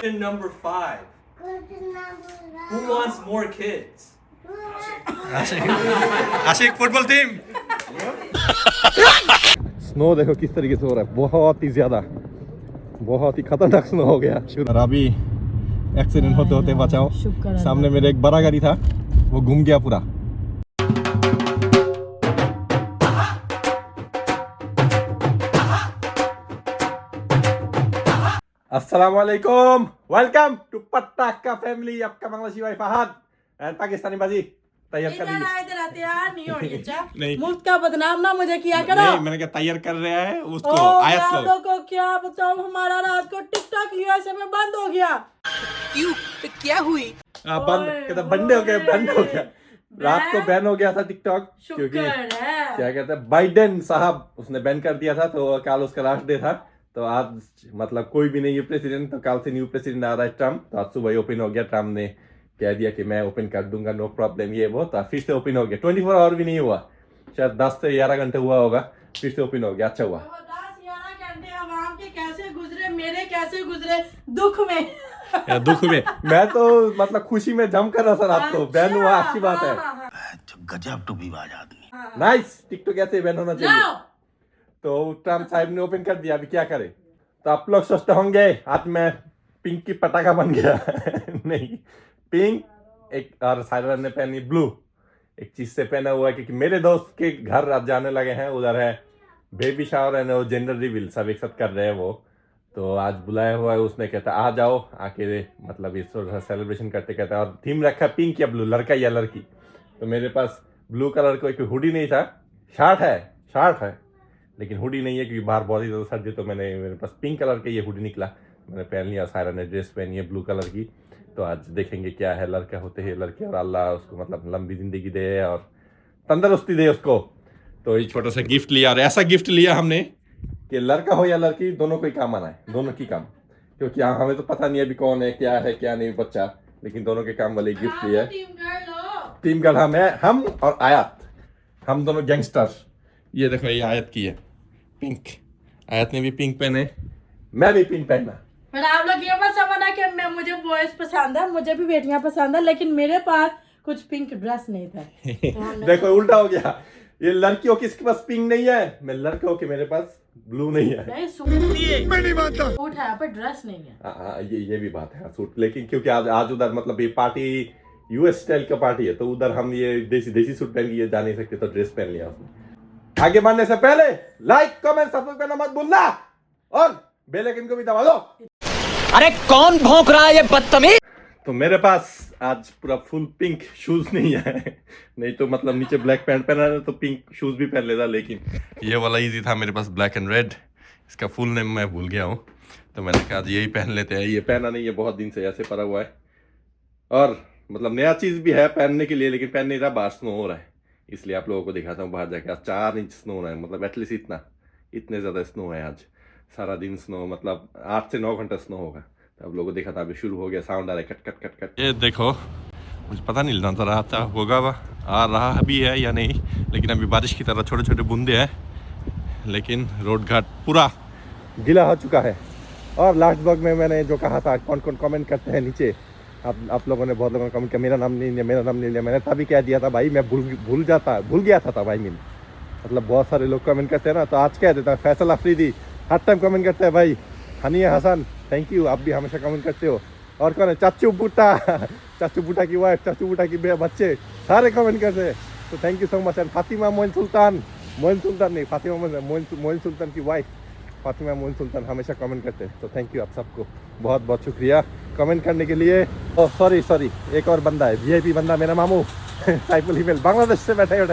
Question number 5. Who wants more kids? Ashiq football team. Snow देखो किस तरीके से हो रहा है, बहुत ही ज्यादा, बहुत ही खतरनाक स्नो हो गया। और अभी एक्सीडेंट होते होते बचाओ, सामने मेरे एक बड़ा गाड़ी था, वो घूम गया पूरा। अस्सलामुअलैकुम, वेलकम टू पटाखा फैमिली। आपका बांग्लादेशी भाई फहद एंड पाकिस्तानी बाजी तैयार कर लीजिए। नहीं, मुफ्त का बदनाम ना मुझे किया करो। नहीं, मैंने क्या तैयार कर रहा है उसको, आयत को। क्या बताऊं, हमारा रात को टिकटॉक यूएसए में बंद हो गया। क्यों, क्या हुई? बंद कहता बंद हो गया, बंद हो गया। रात को बैन हो गया था टिकटॉक, क्योंकि क्या कहते हैं बाइडेन साहब उसने बैन कर दिया था, तो कल उसका लास्ट डे था। तो आज मतलब कोई भी नहीं है प्रेसिडेंट, तो कल से न्यू प्रेसिडेंट आ रहा है ट्रम्प। तो आज सुबह ओपन हो गया, ट्रम्प ने कह दिया कि मैं ओपन कर दूंगा, नो प्रॉब्लम, ये वो। तो फिर से ओपन हो गया, 24 आवर भी नहीं हुआ, शायद 10 से 11 घंटे हुआ होगा, फिर से ओपन हो गया। अच्छा हुआ। 10-11 घंटे आवाम के कैसे गुजरे, मेरे कैसे गुजरे दुख में। दुख में मैं तो मतलब खुशी में जम कर रहा था रात को। बैन हुआ, अच्छी बात है। गजब टूबीबाज आदमी। नाइस, टिकटॉक ऐसे बैन होना चाहिए। तो ट्रम्प साहब ने ओपन कर दिया, अभी क्या करे। तो आप लोग सोचते होंगे आज मैं पिंक की पटाखा बन गया। नहीं, पिंक एक, और सायरा ने पहनी ब्लू, एक चीज से पहना हुआ है क्योंकि मेरे दोस्त के घर आज जाने लगे हैं। उधर है बेबी शावर एंड वो जेंडर रिवील, सब एक साथ कर रहे हैं वो। तो आज बुलाया हुआ है उसने, कहता आ जाओ, आके मतलब इस सेलिब्रेशन करते। कहता है और थीम रखा पिंक या ब्लू, लड़का या लड़की। तो मेरे पास ब्लू कलर का कोई हुडी नहीं था, शर्ट है लेकिन हुडी नहीं है क्योंकि बाहर बहुत ही ज़्यादा सर्दी। तो मेरे पास पिंक कलर का ये हुडी निकला, मैंने पहन लिया। सायरा ने ड्रेस पहनी है ब्लू कलर की। तो आज देखेंगे क्या है, लड़का होते हैं लड़के, और अल्लाह उसको मतलब लंबी जिंदगी दे और तंदुरुस्ती दे उसको। तो ये छोटा सा गिफ्ट लिया, और ऐसा गिफ्ट लिया हमने कि लड़का हो या लड़की दोनों को ही काम आना है, दोनों की काम। क्योंकि हमें तो पता नहीं अभी कौन है क्या नहीं बच्चा, लेकिन दोनों के काम वाले गिफ्ट लिया है। टीम गर्ल हम और आयत, हम दोनों गैंगस्टर। ये देखो, ये आयत की है पिंक, आयत ने भी पिंक पहने, मैं भी पिंक पहना। पर आप लोग ये मत समझना कि मुझे बॉयज पसंद है, मुझे भी बेटियां पसंद है, लेकिन मेरे पास कुछ पिंक ड्रेस नहीं था। देखो उल्टा हो गया, ये लड़कियों किसके पास पिंक नहीं है, मैं लड़कों के मेरे पास ब्लू नहीं है। मैं नहीं मानता, सूट है पर ड्रेस नहीं है। ये भी बात है, सूट। लेकिन क्योंकि आज उधर मतलब ये पार्टी यूएस स्टाइल का पार्टी है, तो उधर हम ये देसी सूट पहन के जा नहीं सकते, तो ड्रेस पहन लिया उसने। आगे बढ़ने से पहले लाइक कमेंट सब्सक्राइब करना मत भूलना, और बेल आइकन को भी दबा दो। अरे कौन भौंक रहा है ये बदतमीज? तो मेरे पास आज पूरा फुल पिंक शूज नहीं है, नहीं तो मतलब नीचे ब्लैक पैंट पहना है तो पिंक शूज भी पहन लेता, लेकिन ये वाला इजी था मेरे पास, ब्लैक एंड रेड। इसका फुल नेम मैं भूल गया हूँ, तो मैंने कहा यही पहन लेते हैं। ये पहना नहीं है, बहुत दिन से ऐसे पड़ा हुआ है, और मतलब नया चीज़ भी है पहनने के लिए, लेकिन पहन नहीं रहा, बाहर स्नो हो रहा है, इसलिए आप लोगों को दिखाता हूँ। बाहर जाके आज 4 इंच स्नो हो रहा है, मतलब एटलीस्ट इतने ज़्यादा स्नो है आज। सारा दिन स्नो, मतलब 8 से 9 घंटा स्नो होगा। तो आप लोगों को दिखाता, अभी शुरू हो गया, साउंड आ रहा है कट कट कट कट। ये देखो, मुझे पता नहीं नजर आता होगा आ रहा भी है या नहीं, लेकिन अभी बारिश की तरह छोटे छोटे बूंदे हैं, लेकिन रोड घाट पूरा गीला हो चुका है। और लास्ट ब्लॉग में मैंने जो कहा था, कौन कौन कमेंट करते हैं नीचे, आप लोगों ने, बहुत लोगों ने कमेंट किया मेरा नाम नहीं लिया। मैंने तभी कह दिया था भाई, मैं भूल गया था भाई। मैं मतलब बहुत सारे लोग कमेंट करते हैं ना, तो आज कह देता है। फैसल अफरीदी हर टाइम कमेंट करते हैं भाई। हनिया हसन थैंक यू, आप भी हमेशा कमेंट करते हो। और कौन है, चाचू बूटा की वाइफ, चाचू बूटा की बच्चे, सारे कमेंट करते हैं, तो thank you so much. And Fatima Moin Sultan नहीं, फातिमा मोइन सुल्तान की वाइफ फातिमा मोइन सुल्तान हमेशा कमेंट करते हैं, तो थैंक यू आप सबको, बहुत बहुत शुक्रिया कमेंट करने के लिए। सॉरी, एक और बंदा है, वीआईपी बंदा, मेरा मामू साइफुल हिमेल, बांग्लादेश से बैठे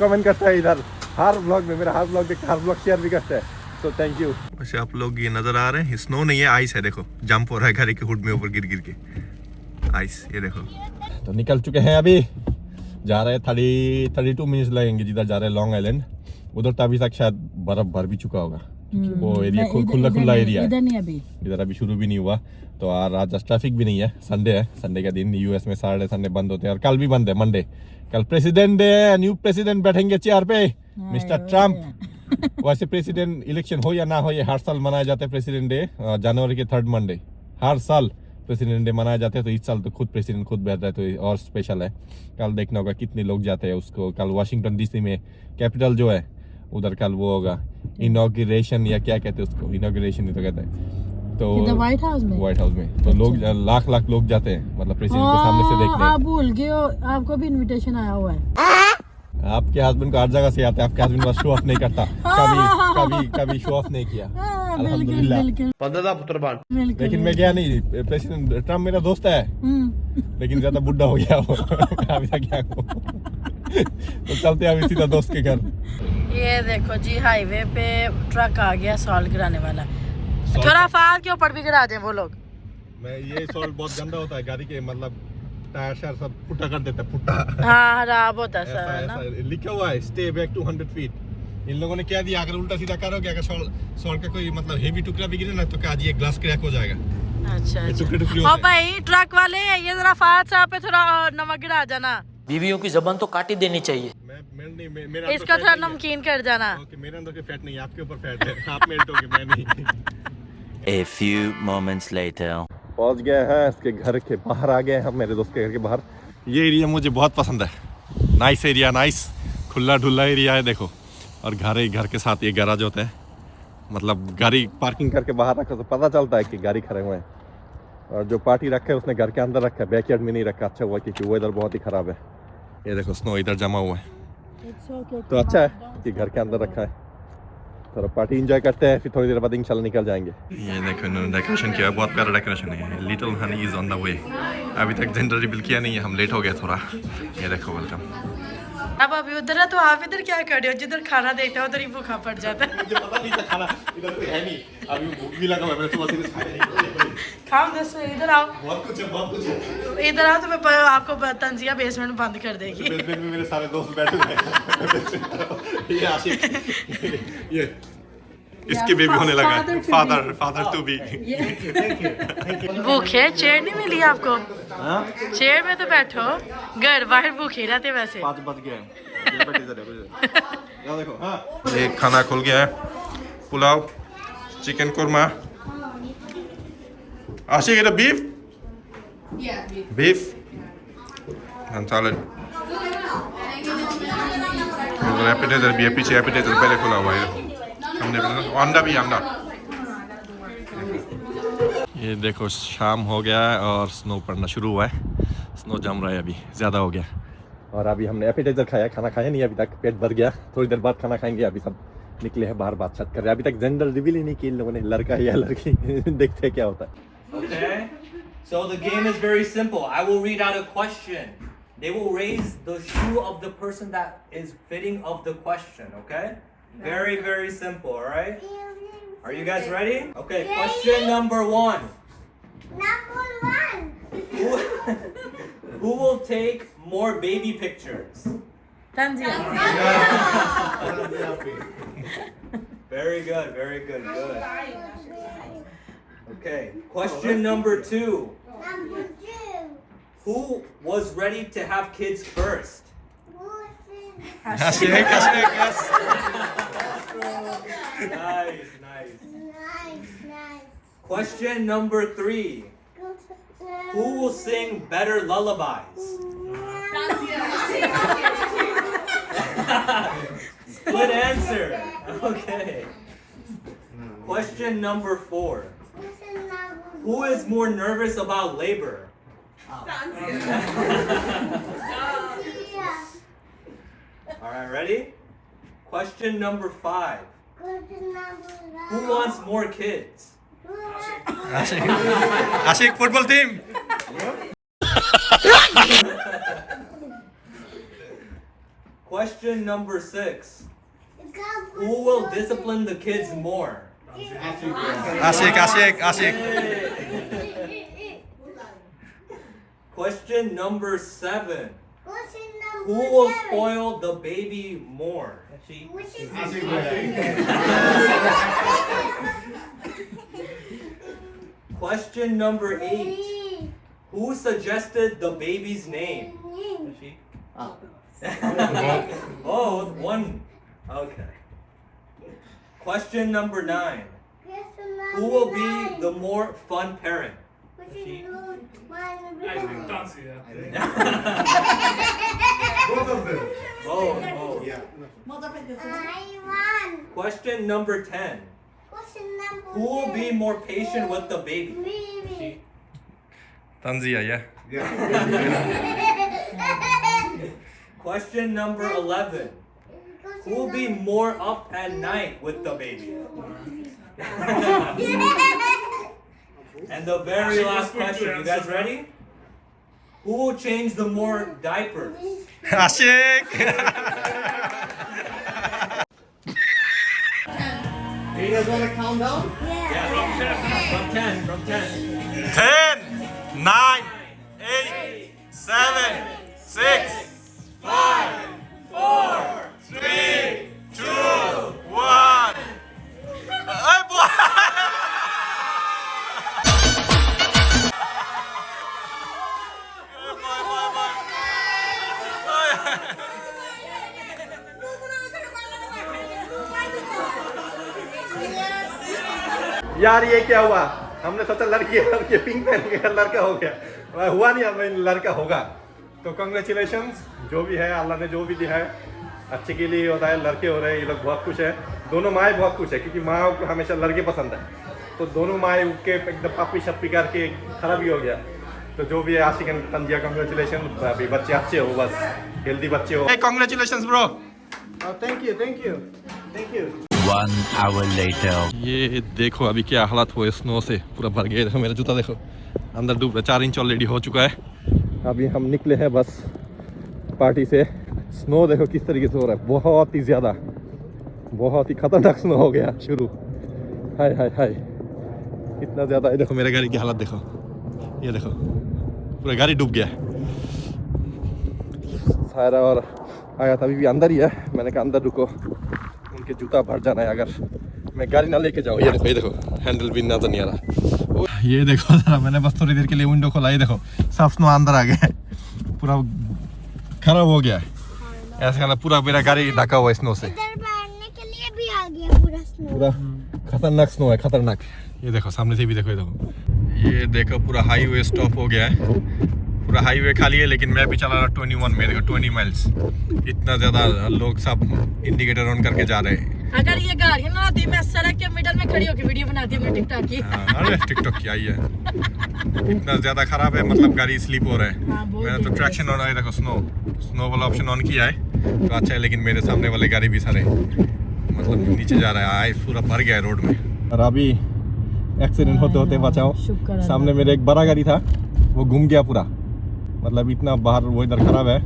कमेंट करता है इधर, हर ब्लॉग में, मेरा हर ब्लॉग देखता है, हर ब्लॉग शेयर भी करता है, तो थैंक यू। वैसे आप लोग ये नजर आ रहे हैं, स्नो नहीं है, आइस है। देखो जंप हो रहा है घर के हुड में ऊपर गिर के, आइस, ये देखो। तो निकल चुके हैं, अभी जा रहे हैं, 32 मिनट्स लगेंगे जिधर जा रहे हैं, लॉन्ग आइलैंड। उधर तो अभी तक शायद बर्फ भर भी चुका होगा, वो एरिया खुला एरिया है, इधर अभी शुरू भी नहीं हुआ। तो आज ट्रैफिक भी नहीं है, संडे है, संडे का दिन यूएस में सारे संडे बंद होते हैं, और कल भी बंद है, मंडे। कल प्रेसिडेंट डे है, न्यू प्रेसिडेंट बैठेंगे चेयर पे, मिस्टर ट्रम्प। वैसे प्रेसिडेंट इलेक्शन हो या ना हो, ये हर साल मनाया जाता है प्रेसिडेंट डे, जनवरी के 3rd मंडे हर साल। प्रेसिडेंट डे मनाया जाता है, तो इस साल तो खुद प्रेसिडेंट खुद बैठ रहा है, तो ये और स्पेशल है। कल देखना होगा कितने लोग जाते हैं उसको। कल वाशिंगटन डीसी में कैपिटल जो है उधर कल वो होगा इनॉग्रेशन, या क्या कहते हैं उसको, इनॉग्रेशन ही तो कहते हैं। तो व्हाइट हाउस में तो लोग लाख लोग जाते हैं, मतलब प्रेसिडेंट को सामने से देखने। आप भूल गए हो, आपको भी इनविटेशन आया हुआ है। आपके हस्बैंड को हर जगह से आता है, आपके हस्बैंड बस शो ऑफ नहीं करता, कभी शो ऑफ नहीं किया, अल्हम्दुलिल्लाह। लेकिन मैं गया नहीं, प्रेसिडेंट ट्रम्प मेरा दोस्त है, लेकिन ज्यादा बुढ़ा हो गया वो अभी तक गया वो। तो चलते हैं अभी सीधा दोस्त के घर। ये देखो जी, हाईवे पे ट्रक आ गया सॉल्ट गिराने वाला। थोड़ा फाल के ऊपर भी गिरा दे वो लोग। मैं ये सॉल्ट बहुत गंदा होता है, गाड़ी के मतलब टायर शायर सब पुट्टा कर देता है, पुट्टा। हाँ, खराब होता है सर ना। लिखा हुआ है स्टे बैक 200 फीट। इन लोगों ने क्या दिया, अगर उल्टा सीधा करोगे, अगर सॉल्ट का कोई मतलब हेवी टुकड़ा भी गिरे ना, तो क्या ये ग्लास क्रैक हो जाएगा। अच्छा टुकड़े और भाई ट्रक वाले ये जरा फाल साहब पे थोड़ा नमक गिरा जाना। बीवियों की जबान तो काट ही देनी चाहिए। मेरा इसका थोड़ा नमकीन कर जाना। ओके, मेरे अंदर के फैट नहीं है, आपके ऊपर फैट है, आप मेल्ट होगे, मैं नहीं। A few moments later. पहुंच गए हैं इसके घर के बाहर, आ गए हम मेरे दोस्त के घर के बाहर। ये एरिया मुझे बहुत पसंद है, नाइस एरिया, नाइस खुला ढुला एरिया है देखो। और घर के साथ ये गैराज होता है, मतलब गाड़ी पार्किंग करके बाहर रखा तो पता चलता है कि गाड़ी खड़े हुए हैं। और जो पार्टी रखा है उसने घर के अंदर रखा है, बैकयार्ड में नहीं रखा। अच्छा हुआ क्योंकि वो इधर बहुत ही ख़राब है। ये देखो स्नो इधर जमा हुआ है, तो अच्छा है कि घर के अंदर रखा है। थोड़ा पार्टी एंजॉय करते हैं, फिर थोड़ी देर बाद इंशाल्लाह निकल जाएंगे। ये देखो इन्होंने डेकोरेशन किया है, बहुत प्यारा डेकोरेशन है। Little honey is on the way. अभी तक जेंडर रिवील किया नहीं है, हम लेट हो गए थोड़ा। ये देखो वेलकम। अब अभी उधर है तो आप इधर क्या कर रहे हो? जिधर खाना देखता है उधर ही भूखा पड़ जाता है। मुझे पता नहीं था खाना इधर कोई है नहीं, अभी भूख भी लगा हुआ है, मैंने सुबह से खाया नहीं। खाओ दस इधर आओ, बहुत कुछ है। इधर आओ तो मैं आपको तंजिया बेसमेंट बंद कर देगी। बेसमेंट में मेरे सारे दोस्त बैठे हुए हैं। ये आशिक, ये इसके बेबी होने लगा है, फादर टू बी। भूखे चेयर नहीं मिली आपको? चेयर में तो बैठो, घर बाहर भूखे रहते वैसे। 5 बज गए। देखो हाँ, ये खाना खुल गया है, पुलाव, चिकन कुरमा। आशिक इधर बीफ एंड सैलड। एपिटाइजर भी है पीछे, एपिटाइजर पहले खुला हुआ है। हमने अंडा भी, अंडा। ये देखो शाम हो गया है और स्नो पड़ना शुरू हुआ है, स्नो जम रहा है, अभी ज़्यादा हो गया। और अभी हमने एपिटाइजर खाया, खाना खाया नहीं अभी तक, पेट भर गया। थोड़ी देर बाद खाना खाएंगे। अभी सब निकले हैं बाहर, बातचीत कर रहे हैं। अभी तक जेंडर रिवील ही नहीं किया इन लोगों ने, लड़का है या लड़की। देखते हैं क्या होता है। Okay? So the game is very simple. I will read out a question. They will raise the shoe of the person that is fitting of the question, okay? Very, very simple, all right? Are you guys ready? Okay, question number 1. Who will take more baby pictures? तंजिया। Very good, very good, good. Okay, question number 2. Who was ready to have kids first? Ashik, yes. Nice. Question number 3. Who will sing better lullabies? Good answer. Okay. Question number 4. Who is more nervous about labor? Alright, ready? Question number 5. Who wants more kids? Ashik, football team. Question number 6. Who will discipline the kids more? Ashik. Question number 7. Who will spoil the baby more? Question number 8. Who suggested the baby's name? Oh, one. Okay. Question number 9. Who will be the more fun parent? Both of them. Oh. Yeah. Question number 10. Who will be more patient with the baby? Tanzia, yeah. Question number 11. Who will be more up at night with the baby? And the very last question, you guys ready? Who will change the more diapers? Ashik! You guys want to count down? Yeah, from 10, from 10. 10, 9, 8, 7, 6, 5, 4, 3, 2, 1. Hey, boy! यार ये क्या हुआ? हमने सोचा लड़की है, लड़की pink पहन के लड़का हो गया, हुआ नहीं, हमें लड़का होगा। तो कांग्रेचुलेशंस, जो भी है अल्लाह ने जो भी दिया है अच्छे के लिए होता है। लड़के हो रहे हैं, ये लोग बहुत खुश है। दोनों माएँ बहुत खुश है क्योंकि माँ को हमेशा लड़के पसंद है। तो दोनों माएँ उठ के एकदम पप्पी शप्पी करके खराब ही हो गया। तो जो भी है आशिक एंड तंजिया, कांग्रेचुलेशन। अभी बच्चे अच्छे हो, बस हेल्दी बच्चे हो। Congratulations bro. Thank you. 1 hour later. ये देखो अभी क्या हालत हुआ स्नो से, पूरा भर गया। देखो मेरा जूता देखो, अंदर डूब रहा। 4 इंच ऑलरेडी हो चुका है। अभी हम निकले हैं बस पार्टी से। स्नो देखो किस तरीके से हो रहा है, बहुत ही ज़्यादा, बहुत ही खतरनाक स्नो हो गया शुरू। हाय हाय हाय, इतना ज़्यादा है। देखो मेरे गाड़ी की हालत देखो, ये देखो पूरा गाड़ी डूब गया। सायरा और आया था, अभी भी अंदर ही है। मैंने कहा अंदर रुको, उनके जूता भर जाना है अगर मैं गाड़ी ना लेके जाऊँ। ये देखो हैंडल भी नजर नहीं आ रहा। ये देखो जरा, मैंने बस थोड़ी देर के लिए विंडो खोला, ये देखो सब स्नो अंदर आ गया है, पूरा खराब हो गया है। ऐसा वाला पूरा मेरा गाड़ी ढका हुआ है स्नो से। इधर बैठने के लिए भी आ गया पूरा स्नो। पूरा खतरनाक स्नो है, खतरनाक। ये देखो सामने से भी देखो, ये देखो, ये देखो पूरा हाईवे स्टॉप हो गया है। पूरा हाईवे खाली है, लेकिन मैं भी चला रहा 21 में। देखो 20 माइल्स, इतना ज़्यादा लोग सब इंडिकेटर ऑन करके जा रहे हैं। अगर ये गाड़ी ना आती, मैं सड़क के मिडल में खड़ी होकर वीडियो बनाती हूँ टिकटॉक की। अरे टिकटॉक की आई है। इतना ज़्यादा खराब है, मतलब गाड़ी स्लिप हो रहा है। हाँ, बहुत मैंने तो dangerous। ट्रैक्शन ऑन है, देखो स्नो वाला ऑप्शन ऑन किया है तो अच्छा है। लेकिन मेरे सामने वाले गाड़ी भी सारे मतलब नीचे जा रहा है, आइस पूरा भर गया है रोड में। और अभी एक्सीडेंट होते होते बचाओ। शुक्र है। सामने मेरे एक बड़ा गाड़ी था, वो घूम गया पूरा। मतलब इतना बाहर वो इधर खराब है,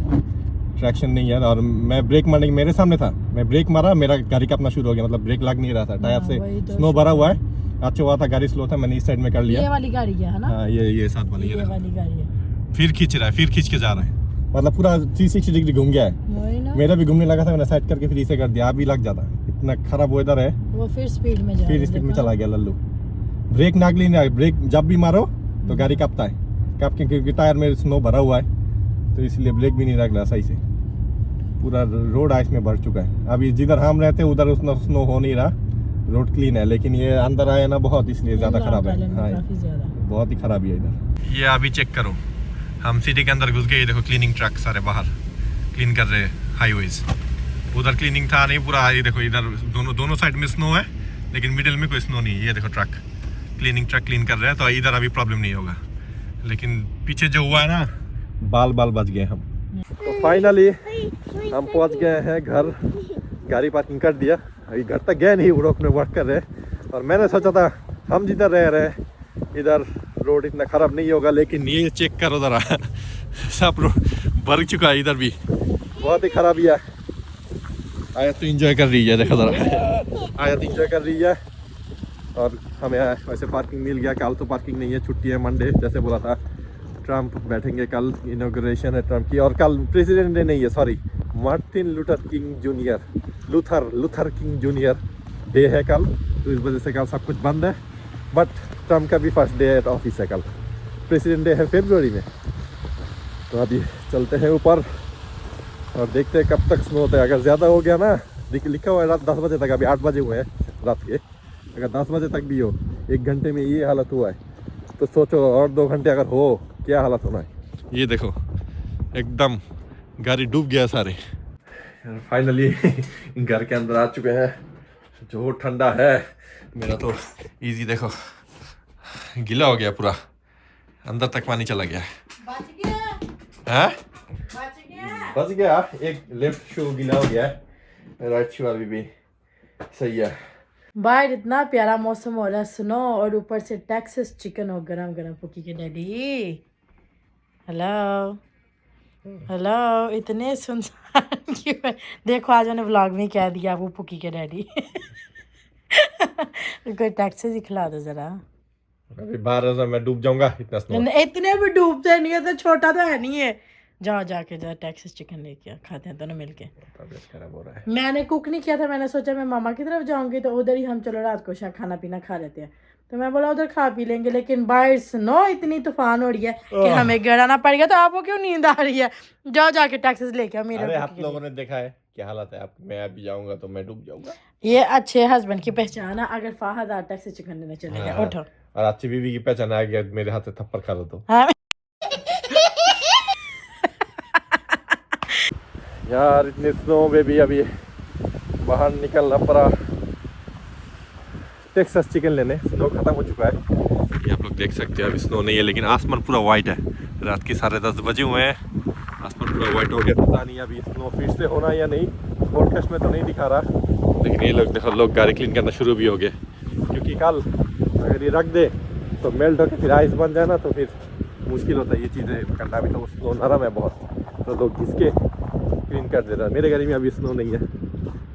ट्रैक्शन नहीं है। और मैं ब्रेक मारने मेरे सामने था, मैं ब्रेक मारा, मेरा गाड़ी कांपना शुरू हो गया। मतलब ब्रेक लग नहीं रहा था, टायर से वही तो स्नो भरा हुआ है। अच्छा हुआ था गाड़ी स्लो था, मैंने इस साइड में कर ये लिया। वाली गाड़ी है ना? हाँ ये साथ वाली, ये वाली गाड़ी है। फिर खींच रहा है, फिर खींच के जा रहा है। मतलब पूरा 360 डिग्री घूम गया है। वही ना? मेरा भी घूमने लगा था, मैंने साइड करके फिर इसे कर दिया। अभी लग जाता, इतना खराब वेदर है। वो फिर स्पीड में जा फिर रहा है, स्पीड में देखो। चला गया लल्लू। ब्रेक नाग लेने आए, ब्रेक जब भी मारो तो गाड़ी कांपता है। कांप के, क्योंकि टायर में स्नो भरा हुआ है तो इसलिए ब्रेक भी नहीं लग रहा सही से। पूरा रोड आइस में भर चुका है। अभी जिधर हम रहते हैं उधर उतना स्नो हो नहीं रहा, रोड क्लीन है। लेकिन ये अंदर आया ना बहुत, इसलिए ज़्यादा खराब है। हाँ काफी ज्यादा बहुत ही खराब है इधर। ये अभी चेक करो, हम सिटी के अंदर घुस गए। ये देखो क्लीनिंग ट्रक सारे बाहर क्लीन कर रहे हैं हाईवेज। उधर क्लीनिंग था नहीं पूरा। ये देखो इधर दोनों साइड में स्नो है, लेकिन मिडिल में कोई स्नो नहीं है। ये देखो ट्रक ट्रक क्लीन कर रहे हैं, तो इधर अभी प्रॉब्लम नहीं होगा। लेकिन पीछे जो हुआ है ना, बाल बच गए हम। तो फाइनली हम पहुंच गए हैं घर। गाड़ी पार्किंग कर दिया, अभी घर तक गए नहीं, रोड में वर्क कर रहे हैं। और मैंने सोचा था हम जिधर रह रहे हैं इधर रोड इतना ख़राब नहीं होगा, लेकिन ये चेक करो ज़रा सब रोड भर चुका है। इधर भी बहुत ही खराबी है। आयत तो इंजॉय कर रही है, देखो ज़रा आयत इंजॉय कर रही है। और हमें वैसे पार्किंग मिल गया। कल तो पार्किंग नहीं है, छुट्टी है, मंडे जैसे बोला था। ट्रम्प बैठेंगे कल, इनॉग्रेशन है ट्रम्प की। और कल प्रेसिडेंट डे नहीं है, sorry, Martin Luther king junior day है कल। तो इस वजह से कल सब कुछ बंद है। बट ट्रम्प का भी फर्स्ट डे है ऑफिस है कल। प्रेसिडेंट डे है फरवरी में। तो अभी चलते हैं ऊपर और देखते हैं कब तक स्नो होता है। अगर ज़्यादा हो गया ना, लिखा हुआ है रात 10 बजे तक, अभी 8 बजे हुए हैं रात के। अगर 10 बजे तक भी हो, 1 घंटे में ये हालत हुआ है, तो सोचो और 2 घंटे अगर हो क्या हालत होना है। ये देखो एकदम गाड़ी डूब गया सारे। फाइनली घर के अंदर आ चुके हैं। जो ठंडा है मेरा तो इजी देखो गीला हो गया पूरा, अंदर तक पानी चला गया बच गया है। बच गया बच गया, एक लेफ्ट शू गीला हो गया है, राइट शू अभी भी सही है। बाहर इतना प्यारा मौसम हो रहा है, स्नो और ऊपर से टेक्सास चिकन और गरम गरम पुकी के डैडी। हेलो हेलो, इतने सुनसान क्यों है? देखो आज मैंने व्लॉग में कह दिया वो पुकी के डैडी। कोई टेक्सास ही खिला दो जरा। अभी 12 मैं डूब जाऊंगा इतना स्नो। इतने भी डूबते नहीं है, तो छोटा तो है नहीं है। जाओ जाके जा टेक्सास चिकन लेके आ, खाते हैं दोनों मिलके। तबीयत खराब हो रहा है। मैंने कुक नहीं किया था, मैंने सोचा मैं मामा की तरफ जाऊंगी तो उधर ही हम चलो रात को शायद खाना पीना खा लेते हैं, तो मैं बोला उधर खा पी लेंगे, लेकिन बाहर स्नो इतनी तूफान हो रही है कि हमें गिराना पड़ेगा। तो आपको क्यों नींद आ रही है? जाओ जाके टैक्सेस लेके आओ मेरे। अरे आप लोगों ने देखा है क्या हालत है, आप मैं अभी जाऊंगा तो मैं डूब जाऊंगा। ये अच्छे हस्बैंड की पहचान है, अगर फाहद आता से चिकन लेने चले गए। उठो। और अच्छी बीवी की पहचान आ गया मेरे हाथ से थप्पड़ खा दो तो। हाँ। यार इतने स्नो में भी अभी बाहर निकलना पड़ा टेक्सास चिकन लेने। स्नो खत्म हो चुका है, ये आप लोग देख सकते हैं। अभी स्नो नहीं है लेकिन आसमान पूरा वाइट है। रात के 10:30 बजे हुए हैं, आसमान पूरा वाइट हो गया। पता नहीं अभी स्नो फिर से होना या नहीं, फोरकास्ट में तो नहीं दिखा रहा। लेकिन ये लोग देखो, लोग गाड़ी क्लीन करना शुरू भी हो गए, क्योंकि कल अगर ये रख दे तो मेल्ट होकर फिर आइस बन जाए ना, तो फिर मुश्किल होता है ये चीज़ें करना। अभी तो स्नो नरम है बहुत, तो लोग घिसके क्लीन कर दे रहा है। मेरे गाड़ी में अभी स्नो नहीं है,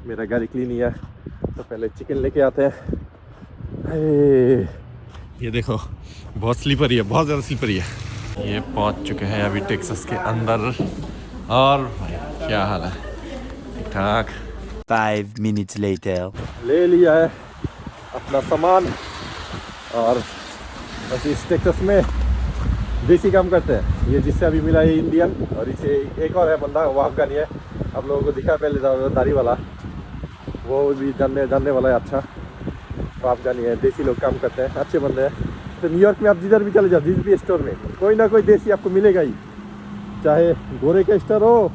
मेरा गाड़ी क्लीन ही है। तो पहले चिकन लेके आते हैं। ये देखो बहुत स्लीपरी है, बहुत ज़्यादा स्लीपरी है। ये पहुंच चुके हैं अभी टेक्सास के अंदर, और भाई क्या हाल है, ठीक ठाक। 5 minutes later. ले लिया है अपना सामान, और बस इस टेक्सास में देसी काम करते हैं। ये जिससे अभी मिला है इंडियन, और इसे एक और है बंदा, वो अफगानी है। आप लोगों को दिखा पहले दाढ़ी वाला, वो भी जानने वाला है। अच्छा, तो अफगानी है, देसी लोग काम करते हैं, अच्छे बंदे हैं। तो न्यूयॉर्क में आप जिधर भी चले जाओ, जिस भी स्टोर में कोई ना कोई देसी आपको मिलेगा ही, चाहे गोरे का स्टोर हो,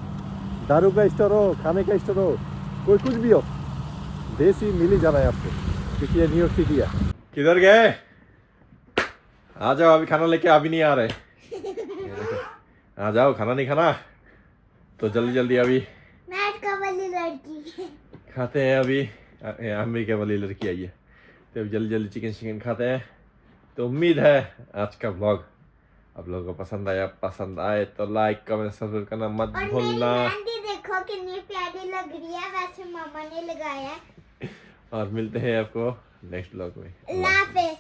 दारू का स्टोर हो, खाने का स्टोर हो, कोई कुछ भी हो, देसी मिल ही जाना है आपको, क्योंकि ये न्यूयॉर्क सिटी है। किधर गए? आ जाओ, अभी खाना लेके अभी नहीं आ रहे। आ जाओ, खाना नहीं खाना तो जल्दी जल्दी अभी अमेरिका वाली लड़की खाते हैं। अभी अमेरिका वाली लड़की आई है, तो अभी जल्दी जल्दी चिकन खाते हैं। तो उम्मीद है आज का व्लॉग आप लोगों को पसंद आया। पसंद आए तो लाइक कमेंट सब्सक्राइब करना मत और भूलना। मेरी मेहंदी देखो कितनी प्यारी लग रही है, वैसे मामा ने लगाया है। और मिलते हैं आपको नेक्स्ट व्लॉग में। अल्लाह हाफिज़।